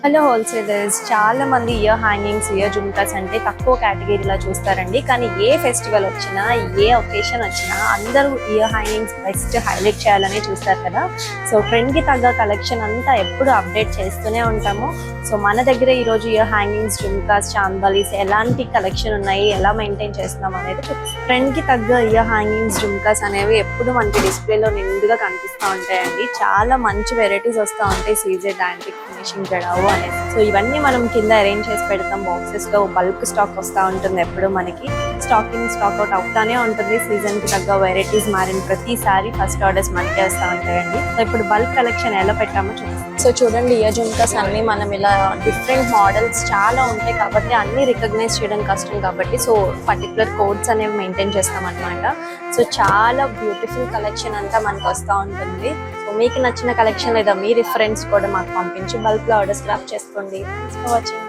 Hello wholesalers, చాలా మంది ear hangings, year jhumkas అంటే తక్కువ కేటగిరీలో చూస్తారండి. కానీ ఏ ఫెస్టివల్ వచ్చినా, ఏ ఒకేషన్ వచ్చినా అందరూ ఇయర్ హ్యాంగింగ్స్ బెస్ట్ హైలైట్ చేయాలని చూస్తారు కదా. సో ట్రెండ్కి తగ్గ కలెక్షన్ అంతా ఎప్పుడు అప్డేట్ చేస్తూనే ఉంటాము. సో మన దగ్గర ఈరోజు ఇయర్ హ్యాంగింగ్స్, జుమ్కాస్, చాందబాలీస్ ఎలాంటి కలెక్షన్ ఉన్నాయి, ఎలా మెయింటైన్ చేస్తున్నాం అనేది ట్రెండ్కి తగ్గ ఇయర్ హ్యాంగింగ్స్, జుమ్కాస్ అనేవి ఎప్పుడు మనకి డిస్ప్లేలో నిండుగా కనిపిస్తూ ఉంటాయండి. చాలా మంచి వెరైటీస్ వస్తూ ఉంటాయి, సీజెడ్, యాంటిక్ ఫినిషింగ్, జడావు అనేది. సో ఇవన్నీ మనం కింద అరేంజ్ చేసి పెడతాం బాక్సెస్ లో. బల్క్ స్టాక్ వస్తూ ఉంటుంది, ఎప్పుడు మనకి స్టాక్ అవుట్ అవుతానే ఉంటుంది. సీజన్ కి తగ్గ వెరైటీస్ మారిన ప్రతిసారి ఫస్ట్ ఆర్డర్స్ మనకే వస్తూ ఉంటాయండి. సో ఇప్పుడు బల్క్ కలెక్షన్ ఎలా పెట్టామో చూస్తాం. సో చూడండి, ఇయర్ జుమ్కాస్ అన్ని మనం ఇలా డిఫరెంట్ మోడల్స్ చాలా ఉంటాయి కాబట్టి అన్ని రికగ్నైజ్ చేయడం కష్టం కాబట్టి సో పర్టికులర్ కోడ్స్ అనేవి మెయింటైన్ చేస్తాం అనమాట. సో చాలా బ్యూటిఫుల్ కలెక్షన్ అంతా మనకు వస్తూ ఉంటుంది. సో మీకు నచ్చిన కలెక్షన్ లేదా మీ రిఫరెన్స్ కూడా మాకు పంపించి బల్క్ లో ఆర్డర్స్ క్రాఫ్ట్ చేసుకోండి. Thanks for watching.